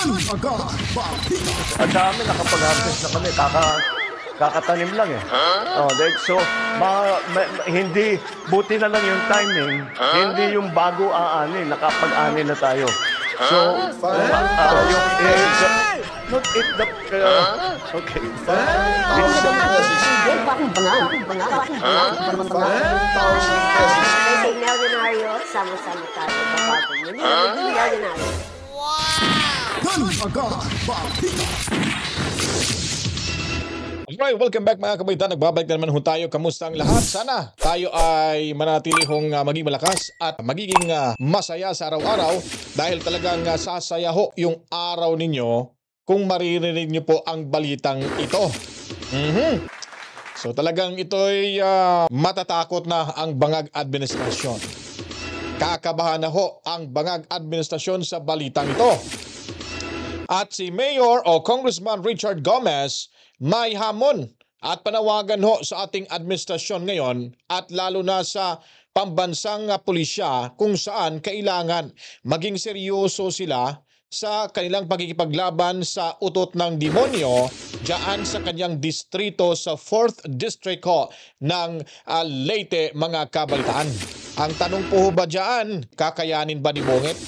At sa amin, nakapag-harvest na kami. Kakatanim lang eh. Oh, so, hindi, buti na lang yung timing. Hindi yung bago aanin, nakapag-ani na tayo. So, yung not it the, okay. Milyonaryo, sama-sama tayo. Milyonaryo. Alright, welcome back mga kabaitan. Nagbabalik na naman ho tayo. Kamusta ang lahat? Sana tayo ay manatili hong maging malakas at magiging masaya sa araw-araw dahil talagang sasaya ho yung araw ninyo kung maririnig nyo po ang balitang ito. So talagang ito'y matatakot na ang bangag administrasyon. Kakabahan na ho ang bangag administrasyon sa balitang ito. At si Mayor o Congressman Richard Gomez may hamon at panawagan ho sa ating administrasyon ngayon at lalo na sa pambansang pulisya kung saan kailangan maging seryoso sila sa kanilang pagkikipaglaban sa utot ng demonyo diyan sa kanyang distrito sa 4th District ho ng Leyte mga kabalitaan. Ang tanong po ba diyan, kakayanin ba ni Bongit?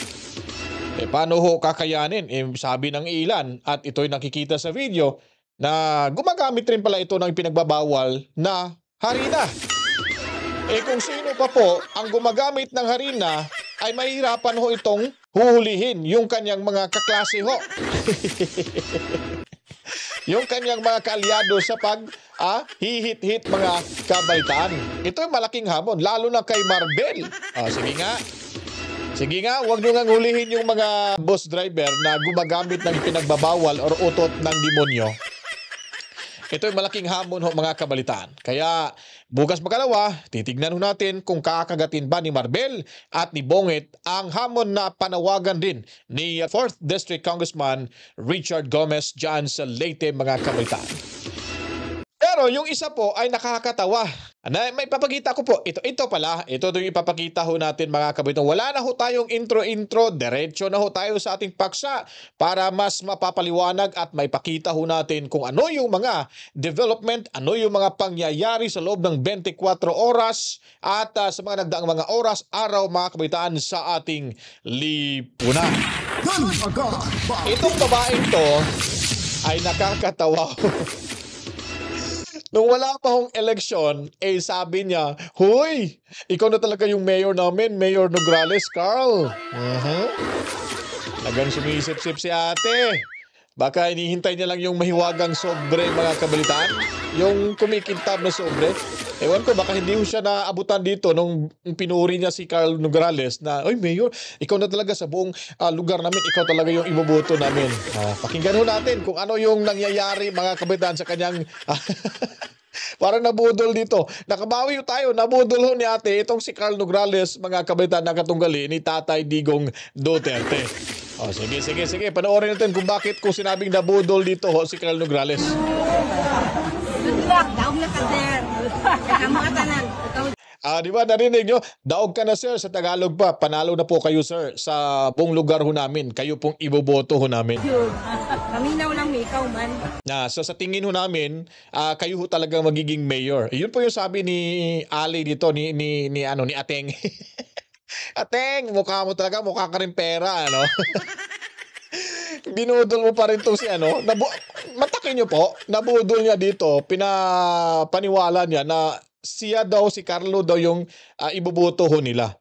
Paano ho kakayanin? Sabi ng ilan at ito'y nakikita sa video na gumagamit rin pala ito ng pinagbabawal na harina. Kung sino pa po ang gumagamit ng harina ay mahihirapan ho itong huhulihin yung kanyang mga kaklase ho. Yung kanyang mga kaalyado sa hihit-hit mga kabalitaan. Ito ay malaking hamon, lalo na kay Marbel. Sige nga, huwag nyo nga hulihin yung mga bus driver na gumagamit ng pinagbabawal or utot ng demonyo. Ito ay malaking hamon ho mga kabalitaan. Kaya bukas makalawa, titignan ho natin kung kakagatin ba ni Marbel at ni Bongit ang hamon na panawagan din ni 4th District Congressman Richard Gomez dyan sa Leyte mga kabalitaan. Pero yung isa po ay nakakatawa. May papakita ko po. Ito pala. Ito yung ipapakita ho natin mga kabalitaan. Wala na ho tayong intro. Diretso na ho tayo sa ating paksa para mas mapapaliwanag at may pakita ho natin kung ano yung mga development, ano yung mga pangyayari sa loob ng 24 oras at sa mga nagdaang mga oras, araw mga kabalitaan sa ating lipunan. Itong babaeng to ay nakakatawa. Nung wala pa hong eleksyon, sabi niya, "Hoy, ikaw na talaga yung mayor namin, Mayor Nograles, Carl." Lagang sumisip-sip si ate. Baka hinihintay niya lang yung mahiwagang sobre mga kabalitaan. Yung kumikintab na sobre. Ewan ko, baka hindi siya naabutan dito nung pinuri niya si Carl Nograles na, "Oy, Mayor, ikaw na talaga sa buong lugar namin, ikaw talaga yung iboboto namin." Pakinggan ho natin kung ano yung nangyayari mga kabalitaan sa kanyang... Parang nabudol dito. Nakabawi tayo. Nabudol ho ni ate itong si Carl Nograles mga kabalitaan na katunggali ni Tatay Digong Duterte. Sige. Panoorin natin kung bakit ko sinabing nabudol dito ho si Carl Nograles. Daog na ka, sir. Mga tanan. Di ba narinig nyo? Daog ka na sir sa Tagalog pa. Panalo na po kayo sir sa buong lugar ho namin. Kayo pong iboboto ho namin. Kaminaw lang may ikaw man. So sa tingin ho namin, kayo ho talagang magiging mayor. Yun po yung sabi ni Ali dito, ni Ateng. Ateng, mukha mo talaga, mukha ka rin pera, ano? Binudol mo pa rin itong si matakin nyo po, nabudol niya dito, pinapaniwala niya na siya daw, si Carlo daw yung iboboto ho nila.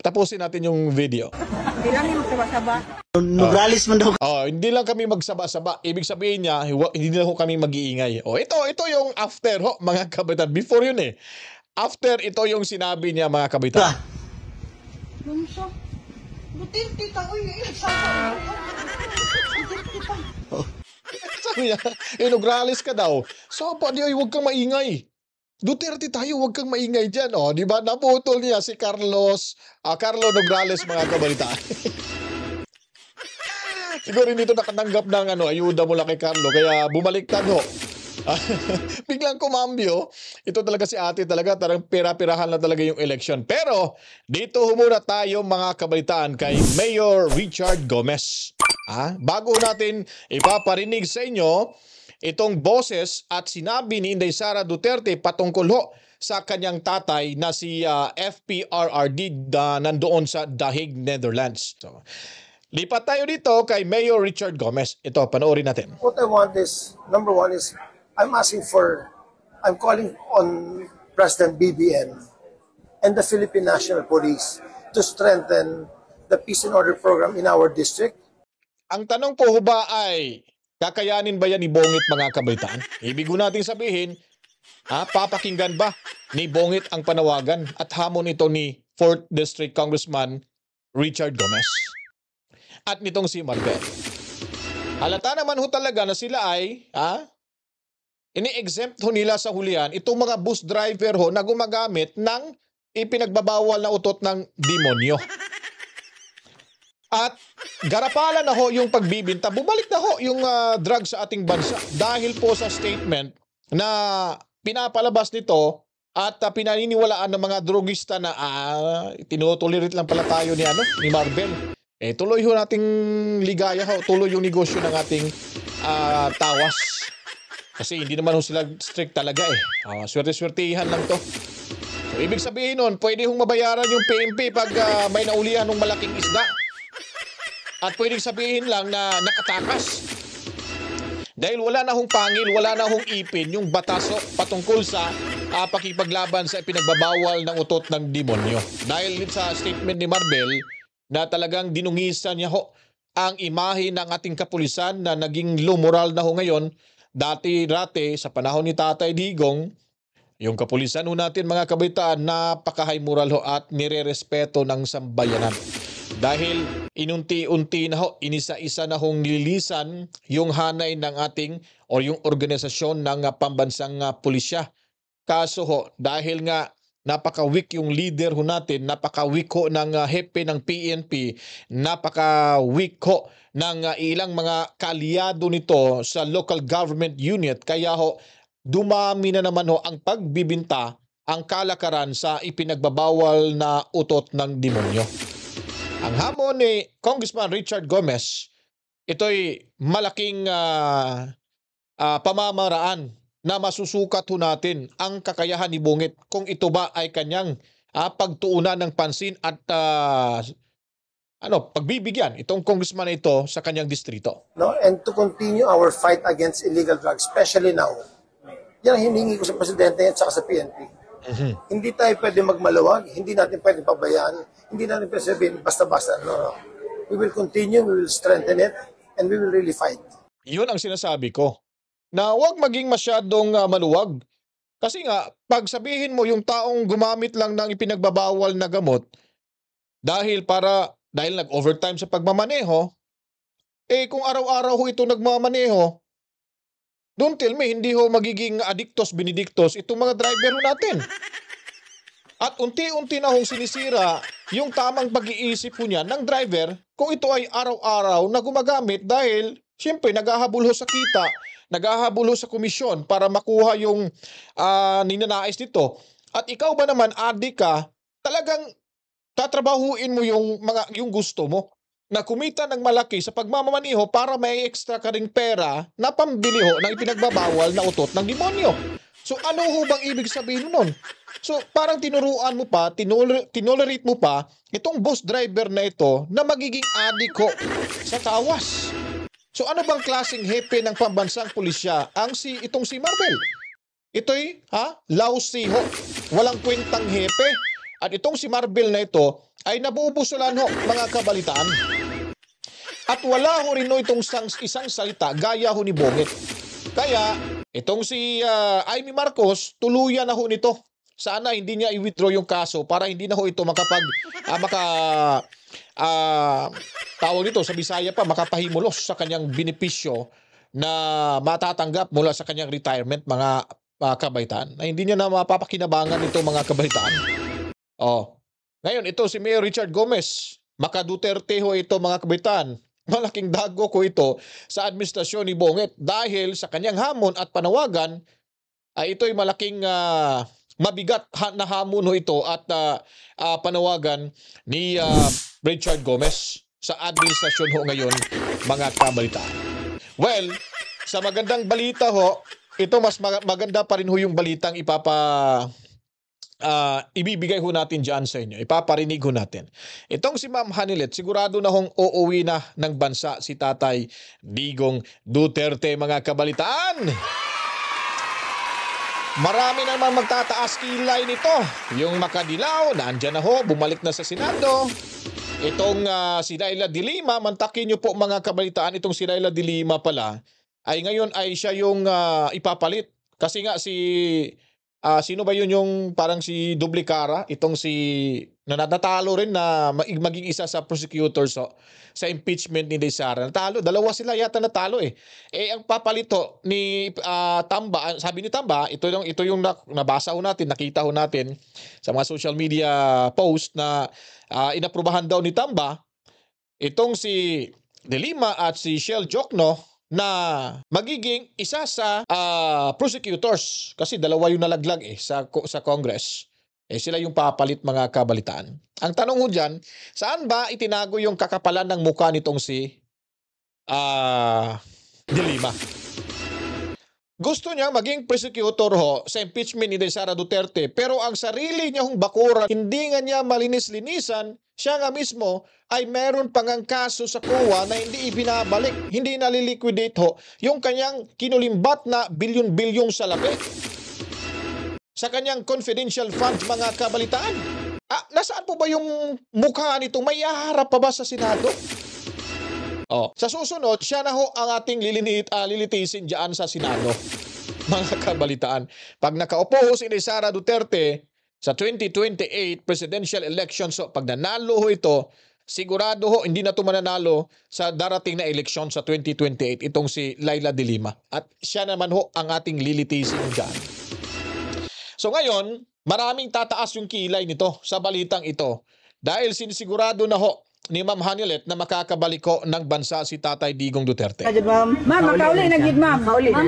Tapusin natin yung video. Hindi lang yung magsaba-saba. Nograles man daw. Hindi lang kami magsaba-saba. Ibig sabihin niya, hindi na ho kami mag-iingay. Ito yung after ho, mga kabitan. Before yun eh. After, ito yung sinabi niya, mga kabitan. Lumso. Butin kita. Uy, sasa. Sabi niya, Nograles ka daw. So, pwede, huwag kang maingay. Duterte tayo, huwag kang maingay dyan. Di ba? Naputol niya si Carlo Nograles, mga kabalitaan. Siguro hindi ito nakatanggap ng ayuda mula kay Carlo, kaya bumaliktad ho. Biglang kumambyo. Ito talaga si ate talaga, tarang pira-pirahan na talaga yung election. Pero dito muna tayo mga kabalitaan kay Mayor Richard Gomez. Bago natin ipaparinig sa inyo itong boses at sinabi ni Inday Sara Duterte patungkol ho sa kanyang tatay na si FPRRD nandoon sa The Hague, Netherlands. So, lipat tayo dito kay Mayor Richard Gomez. Ito, panoorin natin. What I want is, number one is, I'm calling on President BBM and the Philippine National Police to strengthen the peace and order program in our district. Ang tanong po ho ba ay, kakayanin ba yan ni Bongit mga kabaitaan? Ibig ko natin sabihin, papakinggan ba ni Bongit ang panawagan at hamon ito ni 4th District Congressman Richard Gomez? At nitong si Marbel. Halata naman ho talaga na sila ay, ini-exempt ho nila sa hulihan itong mga bus driver ho na gumagamit ng ipinagbabawal na utot ng demonyo. At garapalan na ho yung pagbibinta, bumalik na ho yung drugs sa ating bansa dahil po sa statement na pinapalabas nito at pinaniniwalaan ng mga drogista na tinutulirit lang pala tayo ni Marbel. Tuloy ho nating ligaya ho, tuloy yung negosyo ng ating tawas. Kasi hindi naman ho sila strict talaga swerte-swertihan lang to. So, ibig sabihin nun, pwede hong mabayaran yung PMP pag may naulihan ng malaking isda. At pwedeng sabihin lang na nakatakas. Dahil wala na hong pangil, wala na hong ipin yung batas patungkol sa pakipaglaban sa ipinagbabawal ng utot ng demonyo. Dahil sa statement ni Marbel na talagang dinungisan niya ho ang imahe ng ating kapulisan na naging low moral na ho ngayon. Dati-rate sa panahon ni Tatay Digong, yung kapulisan ho natin mga kabataan napaka-high moral ho at nire-respeto ng sambayanan. Dahil inunti-unti na ho, inisa-isa na hong nililisan yung hanay ng ating o yung organisasyon ng pambansang pulisya. Kaso ho, dahil nga napaka-weak yung leader ho natin, napaka-weak ho ng hepe ng PNP, napaka-weak ho ng ilang mga kaalyado nito sa local government unit. Kaya ho, dumami na naman ho ang pagbibinta, ang kalakaran sa ipinagbabawal na utot ng demonyo. Ang hamon ni Congressman Richard Gomez, ito'y malaking pamamaraan na masusukat ho natin ang kakayahan ni Bongit kung ito ba ay kanyang pagtuunan ng pansin at pagbibigyan itong congressman na ito sa kanyang distrito. No? And to continue our fight against illegal drugs, especially now. Yan ang hiningi ko sa Presidente at saka sa PNP. Hindi tayo pwede magmalawag, hindi natin pwede pabayaan, hindi natin pwede sabihin basta-basta. No. We will continue, we will strengthen it, and we will really fight. Yun ang sinasabi ko, na huwag maging masyadong maluwag. Kasi nga, pag sabihin mo yung taong gumamit lang ng ipinagbabawal na gamot, dahil nag-overtime sa pagmamaneho, kung araw-araw ho ito nagmamaneho, don't tell me, hindi ho magiging addictos benedictos itong mga driver ho natin. At unti-unti na hong sinisira yung tamang pag-iisip ho niya ng driver kung ito ay araw-araw na gumagamit dahil siyempre naghahabol ho sa kita, naghahabol ho sa komisyon para makuha yung ninanais nito. At ikaw ba naman, addict ka, talagang tatrabahuin mo yung gusto mo na kumita ng malaki sa pagmamaniho para may extra ka ring pera na pambili ho ng ipinagbabawal na utot ng demonyo. So ano ho bang ibig sabihin nun? So parang tinuruan mo pa, tinolerate mo pa itong bus driver na ito na magiging addict ho sa tawas. So ano bang klaseng hepe ng pambansang pulisya itong si Marbel? Ito'y lousy ho, walang kwentang hepe. At itong si Marbel na ito ay nabubusulan ho mga kabalitaan. At wala ho rin ho itong isang salita gaya ho ni Bongit. Kaya itong si Amy Marcos tuluyan na ho nito. Sana hindi niya i-withdraw yung kaso para hindi na ho ito tawag dito sa Bisaya pa, makapahimulos sa kanyang benepisyo na matatanggap mula sa kanyang retirement mga kabaitaan. Na hindi niya na mapapakinabangan ito mga kabaitaan. Ngayon, ito si Mayor Richard Gomez, maka-Duterte ho ito mga kabitan. Malaking dago ko ito sa administrasyon ni Bongit dahil sa kanyang hamon at panawagan ay ito'y malaking mabigat na hamon ho ito at panawagan ni Richard Gomez. sa administrasyon ho ngayon, mga kabalitaan. Well, sa magandang balita ho, ito mas maganda pa rin ho yung balitang ibibigay ho natin dyan sa inyo. Ipaparinig ho natin. Itong si Ma'am Hanilet, sigurado na hong uuwi na ng bansa si Tatay Digong Duterte, mga kabalitaan. Marami naman magtataas kilay nito. Yung Makadilaw, naandyan na ho, bumalik na sa Senado. Itong si Laila de Lima, mantakin nyo po mga kabalitaan, itong si Laila de Lima pala, ay ngayon ay siya yung ipapalit. Kasi nga sino ba yun yung parang si Dublicara, itong si natalo rin na maging isa sa prosecutors sa impeachment ni Sara. Natalo, dalawa sila yata natalo eh. Ang papalito ni Tamba, sabi ni Tamba, ito yung nabasa ho natin, nakita ho natin sa mga social media post na inaprubahan daw ni Tamba, itong si De Lima at si Shell Jokno na magiging isa sa prosecutors kasi dalawa yung nalaglag sa Congress. Sila yung papalit, mga kabalitaan. Ang tanong ho dyan, saan ba itinago yung kakapalan ng mukha nitong si De Lima? Gusto niya maging prosecutor ho sa impeachment ni Sara Duterte, pero ang sarili niya hong bakuran, hindi nga niya malinis-linisan, siya nga mismo ay meron pang ang kaso sa COA na hindi ibinabalik, hindi naliliquidate ho yung kanyang kinulimbat na bilyon-bilyong salapi sa kanyang confidential funds, mga kabalitaan. Nasaan po ba yung mukha nito? May haharap pa ba sa Senado? Sa susunod, siya na ho ang ating lilitisin dyan sa Senado, mga kabalitaan. Pag nakaupo ho si Sara Duterte sa 2028 presidential election, so pag nanalo ho ito, sigurado ho hindi na ito mananalo sa darating na eleksyon sa 2028 itong si Laila de Lima. At siya naman ho ang ating lilitisin dyan. So ngayon, maraming tataas yung kilay nito sa balitang ito dahil sinisigurado na ho ni Ma'am Hanilet na makakabalik ko ng bansa si Tatay Digong Duterte. Ma'am, makauli na gid, ma'am. Makauli na.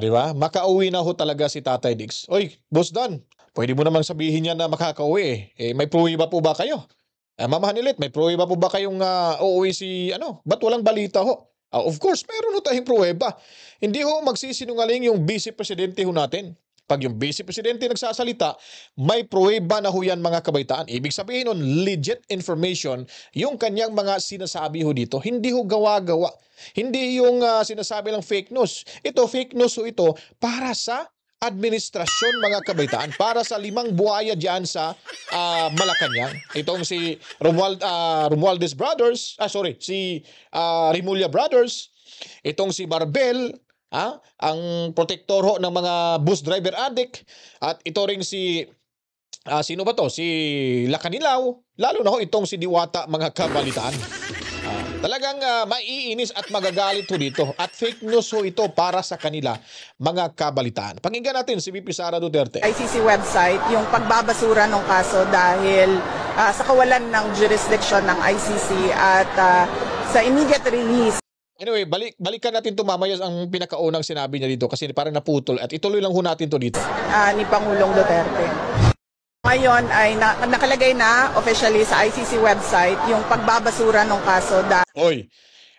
Di ba? Makauwi na ho talaga si Tatay Diggs. Oy, Boss Dan, pwede mo namang sabihin niya na makakauwi may pruweba po ba kayo? Ma'am Hanilet, may pruweba po ba kayong uuwi si ba't walang balita ho? Of course, meron ho tayong pruweba. Hindi ho magsisinungaling yung vice presidente ho natin. Pag yung vice presidente nagsasalita, may pruweba na ho yan, mga kabaitaan. Ibig sabihin nun, legit information yung kanyang mga sinasabi ho dito. Hindi ho gawa-gawa. Hindi yung sinasabi lang fake news. Ito, fake news ho ito para sa administrasyon, mga kabaitaan, para sa 5 buhaya diyan sa Malacanang. Itong si Romualdez Brothers, si Rimulya Brothers, itong si Barbel, ang protektor ho ng mga bus driver addict, at ito ring si sino ba to? Si Lacanilaw, lalo na ho itong si Diwata, mga kabalitaan. Talagang maiinis at magagalit ho dito. At fake news ho ito para sa kanila, mga kabalitaan. Pakinggan natin si VP Sara Duterte. ICC website, yung pagbabasura ng kaso dahil sa kawalan ng jurisdiction ng ICC at sa immediate release. Anyway, balikan natin ito mamaya ang pinakaunang sinabi niya dito kasi parang naputol at ituloy lang ho natin ito dito. Ni Pangulong Duterte. Ngayon ay nakalagay na officially sa ICC website yung pagbabasura ng kaso.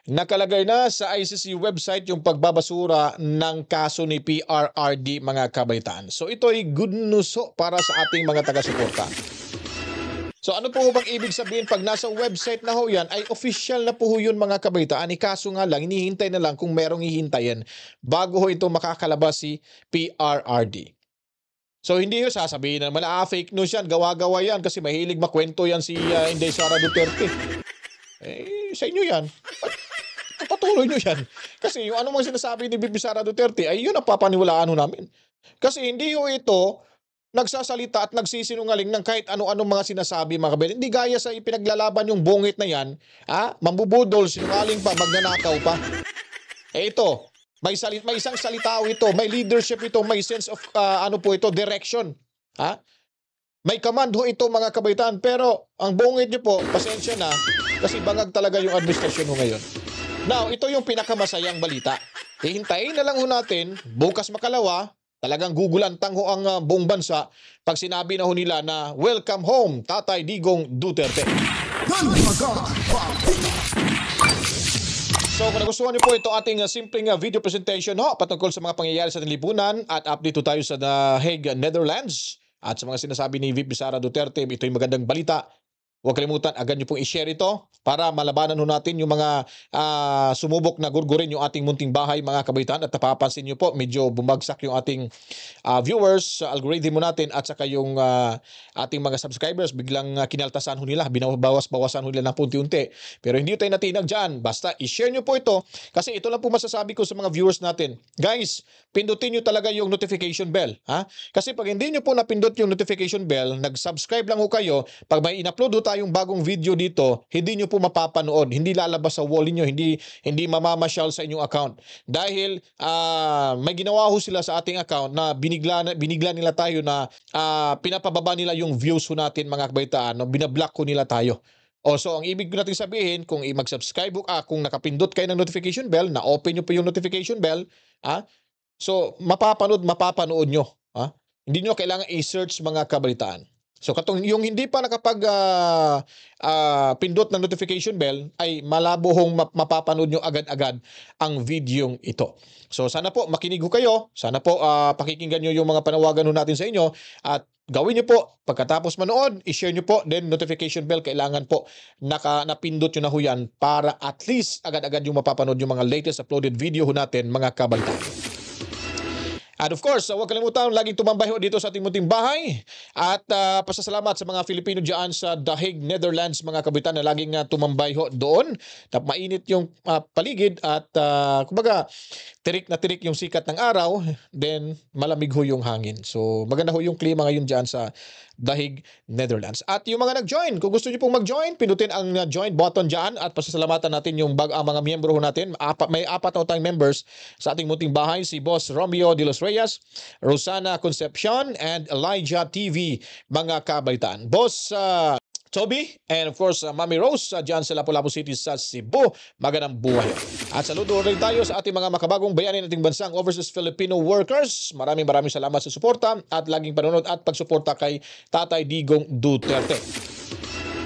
Nakalagay na sa ICC website yung pagbabasura ng kaso ni PRRD, mga kabaitaan. So ito ay good news ho para sa ating mga taga-suporta. So ano po bang ibig sabihin pag nasa website na ho yan ay official na po ho yun, mga kabaitaan. Kaso nga lang, hinihintay na lang kung merong hihintayin bago ho ito makakalabas si PRRD. So hindi yun sasabihin na naman, fake news yan, gawa-gawa yan kasi mahilig makwento yan si Inday Sara Duterte. Sa inyo yan. Patuloy nyo yan. Kasi yung anong mga sinasabi ni VP Sara Duterte ay yun ang papaniwalaan ho namin. Kasi hindi ho ito nagsasalita at nagsisinungaling ng kahit ano-anong mga sinasabi, mga kabel. Hindi gaya sa ipinaglalaban yung bungit na yan, mambubudol, sinungaling pa, magnanakaw pa. Ito, may isang salita ito, may leadership ito, may sense of direction. May command ho ito, mga kabaitaan, pero ang bungit niyo po, pasensya na, kasi bangag talaga yung administrasyon ho ngayon. Now, ito yung pinakamasayang balita. Hihintayin na lang ho natin, bukas makalawa, Talagang gugulantang ho ang buong bansa pag sinabi na ho nila na welcome home, Tatay Digong Duterte. So kung nagustuhan niyo po ito ating simpleng video presentation ho, patungkol sa mga pangyayari sa ating lipunan at update tayo sa The Hague, Netherlands at sa mga sinasabi ni VP Sara Duterte, ito'y magandang balita. Huwag kalimutan, agad nyo pong i-share ito para malabanan ho natin yung mga sumubok na gurgurin yung ating munting bahay, mga kabaitan. At napapansin nyo po, medyo bumagsak yung ating viewers, algorithm mo natin at saka yung ating mga subscribers. Biglang kinaltasan ho nila, binabawas-bawasan ho nila ng punti-unti. Pero hindi tayo natinag dyan. Basta i-share nyo po ito kasi ito lang po masasabi ko sa mga viewers natin. Guys, pindutin nyo talaga yung notification bell. Ha? Kasi pag hindi nyo po napindot yung notification bell, nag-subscribe lang ho kayo, pag may in-upload ho yung bagong video dito, hindi nyo po mapapanood, hindi lalabas sa wall niyo, hindi mamamasyal sa inyong account. Dahil may ginawa ho sila sa ating account na binigla nila tayo na pinapababa nila yung views ho natin, mga kabaitaan, no? Binablock ko nila tayo. So ang ibig natin sabihin, kung mag-subscribe kung nakapindot kayo ng notification bell, na-open nyo po yung notification bell, so mapapanood nyo. Hindi nyo kailangan i-search, mga kabaitaan. So yung hindi pa pindot ng notification bell ay malabo hong mapapanood nyo agad-agad ang videong ito. So sana po makinig ho kayo, sana po pakikinggan nyo yung mga panawagan ho natin sa inyo at gawin nyo po pagkatapos manood, i-share nyo po, then notification bell kailangan po napindot nyo na ho yan para at least agad-agad yung mapapanood yung mga latest uploaded video ho natin, mga kabalitaan. At of course, huwag kalimutan, laging tumambay ho dito sa ating munting bahay. At pasasalamat sa mga Filipino dyan sa The Hague, Netherlands, mga kabitan na laging tumambay ho doon. Mainit yung paligid at kumbaga, tirik na tirik yung sikat ng araw, then malamig ho yung hangin. So maganda ho yung klima ngayon dyan sa The Hague, Netherlands. At yung mga nag-join, kung gusto niyo pong mag-join, pinutin ang join button dyan at pasasalamatan natin yung mga miyembro ho natin. May 4 na tayong members sa ating munting bahay, si Boss Romeo de los Reyes, Rosana Concepcion, and Elijah TV, mga kabaitaan. Boss Toby, and of course, Mami Rose, dyan sa Lapu-Lapu City sa Cebu. Magandang buhay. At saludo rin tayo sa ating mga makabagong bayani ng ating bansang overseas Filipino workers. Maraming salamat sa suporta at laging panonood at pagsuporta kay Tatay Digong Duterte.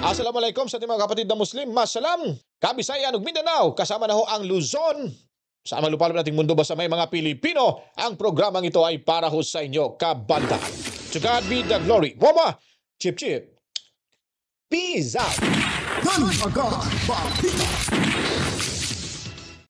Assalamualaikum sa ating mga kapatid na Muslim. Masalam, Kabisayan ug Mindanao, kasama na ho ang Luzon. Sa malupalop nating mundo basta may mga Pilipino, ang programang ito ay para ho sa inyo, kabalitaan. To God be the glory. Wama, chip chip. Peace out.